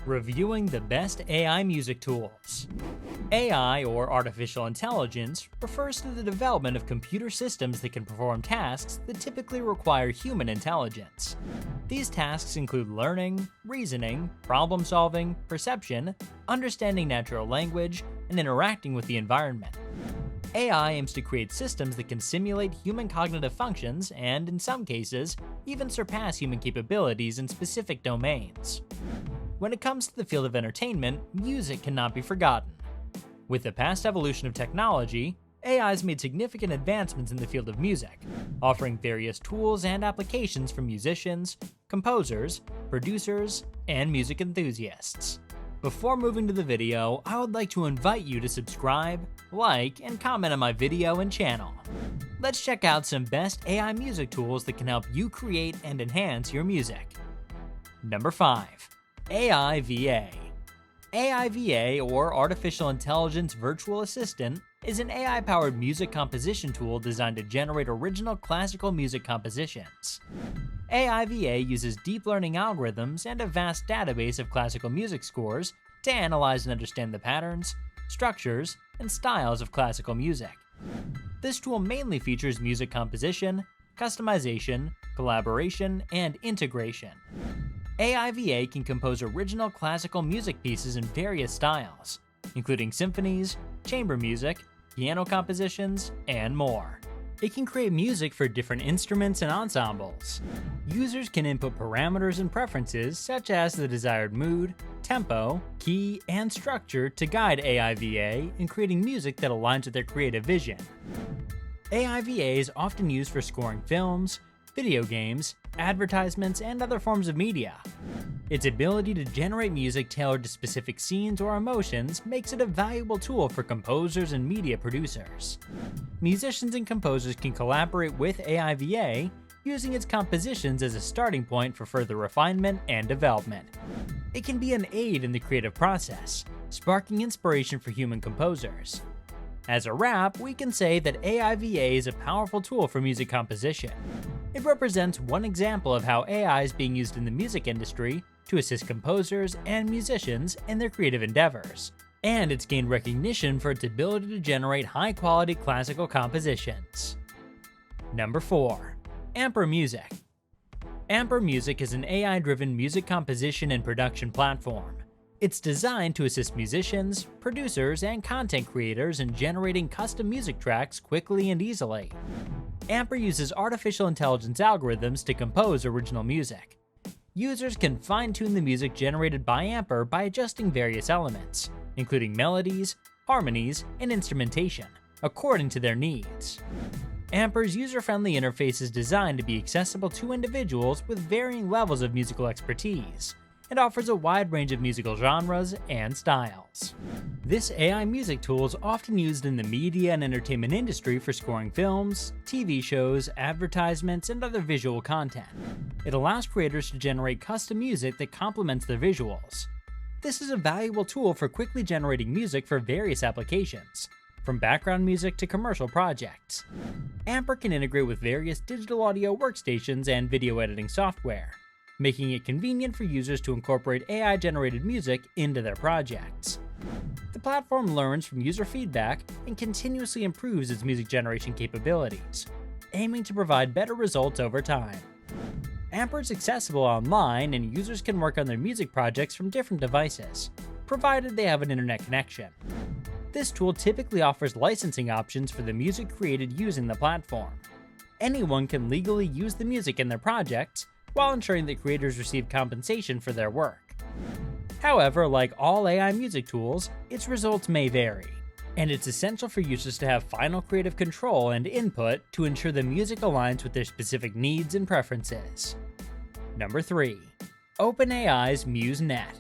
Reviewing the best AI music tools. AI, or artificial intelligence, refers to the development of computer systems that can perform tasks that typically require human intelligence. These tasks include learning, reasoning, problem-solving, perception, understanding natural language, and interacting with the environment. AI aims to create systems that can simulate human cognitive functions and, in some cases, even surpass human capabilities in specific domains. When it comes to the field of entertainment, music cannot be forgotten. With the past evolution of technology, AI has made significant advancements in the field of music, offering various tools and applications for musicians, composers, producers, and music enthusiasts. Before moving to the video, I would like to invite you to subscribe, like, and comment on my video and channel. Let's check out some best AI music tools that can help you create and enhance your music. Number 5. AIVA. AIVA, or Artificial Intelligence Virtual Assistant, is an AI-powered music composition tool designed to generate original classical music compositions. AIVA uses deep learning algorithms and a vast database of classical music scores to analyze and understand the patterns, structures, and styles of classical music. This tool mainly features music composition, customization, collaboration, and integration. AIVA can compose original classical music pieces in various styles, including symphonies, chamber music, piano compositions, and more. It can create music for different instruments and ensembles. Users can input parameters and preferences such as the desired mood, tempo, key, and structure to guide AIVA in creating music that aligns with their creative vision. AIVA is often used for scoring films, video games, advertisements, and other forms of media. Its ability to generate music tailored to specific scenes or emotions makes it a valuable tool for composers and media producers. Musicians and composers can collaborate with AIVA, using its compositions as a starting point for further refinement and development. It can be an aid in the creative process, sparking inspiration for human composers. As a wrap, we can say that AIVA is a powerful tool for music composition. It represents one example of how AI is being used in the music industry to assist composers and musicians in their creative endeavors, and it's gained recognition for its ability to generate high-quality classical compositions. Number 4. Ampere Music. Ampere Music is an AI-driven music composition and production platform. It's designed to assist musicians, producers, and content creators in generating custom music tracks quickly and easily. Ampere uses artificial intelligence algorithms to compose original music. Users can fine-tune the music generated by Ampere by adjusting various elements, including melodies, harmonies, and instrumentation, according to their needs. Ampere's user-friendly interface is designed to be accessible to individuals with varying levels of musical expertise, and offers a wide range of musical genres and styles. This AI music tool is often used in the media and entertainment industry for scoring films, TV shows, advertisements, and other visual content. It allows creators to generate custom music that complements their visuals. This is a valuable tool for quickly generating music for various applications, from background music to commercial projects. Ampere can integrate with various digital audio workstations and video editing software, making it convenient for users to incorporate AI-generated music into their projects. The platform learns from user feedback and continuously improves its music generation capabilities, aiming to provide better results over time. Ampere is accessible online, and users can work on their music projects from different devices, provided they have an internet connection. This tool typically offers licensing options for the music created using the platform. Anyone can legally use the music in their projects, while ensuring that creators receive compensation for their work. However, like all AI music tools, its results may vary, and it's essential for users to have final creative control and input to ensure the music aligns with their specific needs and preferences. Number 3. OpenAI's MuseNet.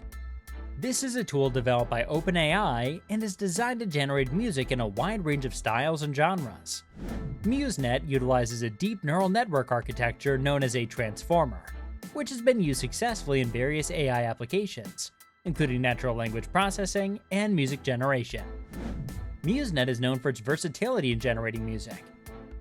This is a tool developed by OpenAI and is designed to generate music in a wide range of styles and genres. MuseNet utilizes a deep neural network architecture known as a transformer, which has been used successfully in various AI applications, including natural language processing and music generation. MuseNet is known for its versatility in generating music.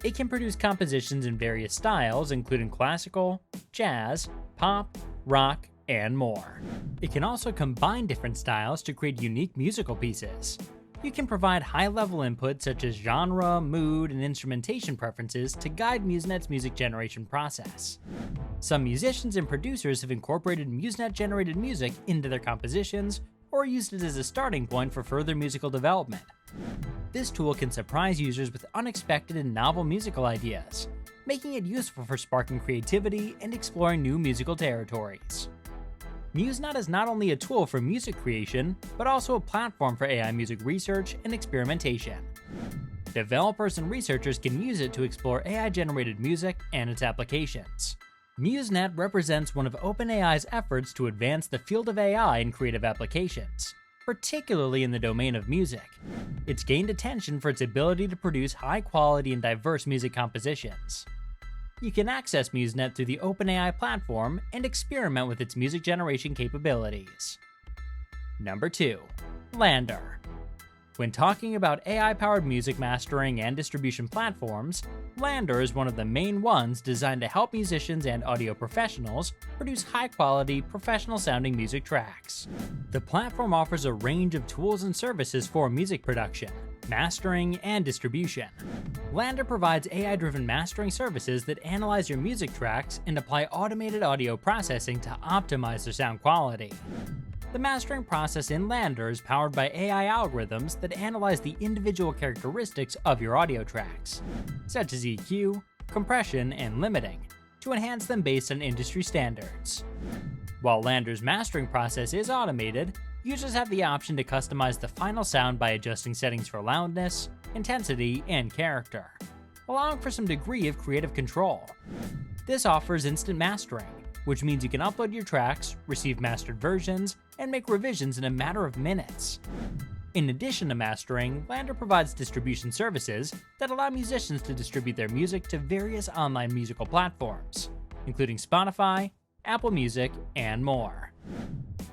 It can produce compositions in various styles, including classical, jazz, pop, rock, and more. It can also combine different styles to create unique musical pieces. You can provide high-level input such as genre, mood, and instrumentation preferences to guide MuseNet's music generation process. Some musicians and producers have incorporated MuseNet-generated music into their compositions or used it as a starting point for further musical development. This tool can surprise users with unexpected and novel musical ideas, making it useful for sparking creativity and exploring new musical territories. MuseNet is not only a tool for music creation, but also a platform for AI music research and experimentation. Developers and researchers can use it to explore AI-generated music and its applications. MuseNet represents one of OpenAI's efforts to advance the field of AI in creative applications, particularly in the domain of music. It's gained attention for its ability to produce high-quality and diverse music compositions. You can access MuseNet through the OpenAI platform and experiment with its music generation capabilities. Number 2. Landr. When talking about AI-powered music mastering and distribution platforms, Landr is one of the main ones designed to help musicians and audio professionals produce high-quality, professional-sounding music tracks. The platform offers a range of tools and services for music production, mastering, and distribution. Landr provides AI-driven mastering services that analyze your music tracks and apply automated audio processing to optimize their sound quality. The mastering process in Landr is powered by AI algorithms that analyze the individual characteristics of your audio tracks, such as EQ, compression, and limiting, to enhance them based on industry standards. While Landr's mastering process is automated, users have the option to customize the final sound by adjusting settings for loudness, intensity, and character, allowing for some degree of creative control. This offers instant mastering, which means you can upload your tracks, receive mastered versions, and make revisions in a matter of minutes. In addition to mastering, Landr provides distribution services that allow musicians to distribute their music to various online musical platforms, including Spotify, Apple Music, and more.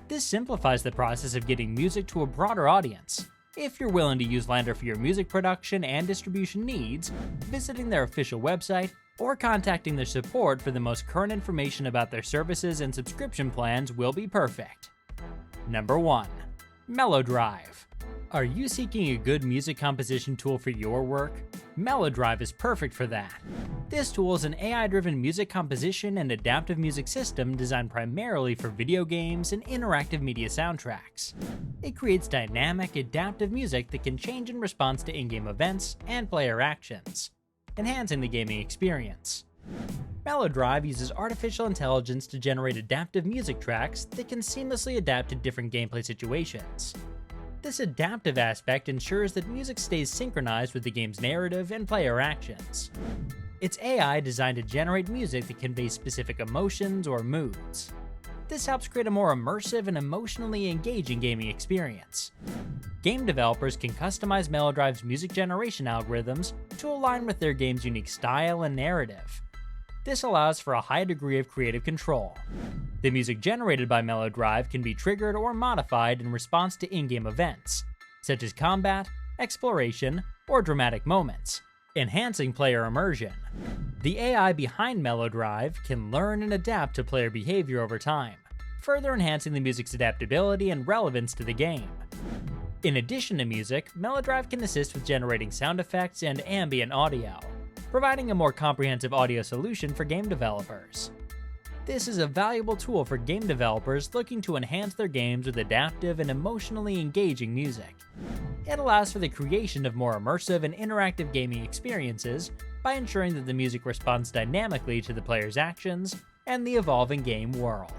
This simplifies the process of getting music to a broader audience. If you're willing to use Landr for your music production and distribution needs, visiting their official website or contacting their support for the most current information about their services and subscription plans will be perfect. Number 1. Melodrive. Are you seeking a good music composition tool for your work? Melodrive is perfect for that. This tool is an AI-driven music composition and adaptive music system designed primarily for video games and interactive media soundtracks. It creates dynamic, adaptive music that can change in response to in-game events and player actions, enhancing the gaming experience. Melodrive uses artificial intelligence to generate adaptive music tracks that can seamlessly adapt to different gameplay situations. This adaptive aspect ensures that music stays synchronized with the game's narrative and player actions. It's AI designed to generate music that conveys specific emotions or moods. This helps create a more immersive and emotionally engaging gaming experience. Game developers can customize Melodrive's music generation algorithms to align with their game's unique style and narrative. This allows for a high degree of creative control. The music generated by Melodrive can be triggered or modified in response to in-game events, such as combat, exploration, or dramatic moments, enhancing player immersion. The AI behind Melodrive can learn and adapt to player behavior over time, further enhancing the music's adaptability and relevance to the game. In addition to music, Melodrive can assist with generating sound effects and ambient audio, providing a more comprehensive audio solution for game developers. This is a valuable tool for game developers looking to enhance their games with adaptive and emotionally engaging music. It allows for the creation of more immersive and interactive gaming experiences by ensuring that the music responds dynamically to the player's actions and the evolving game world.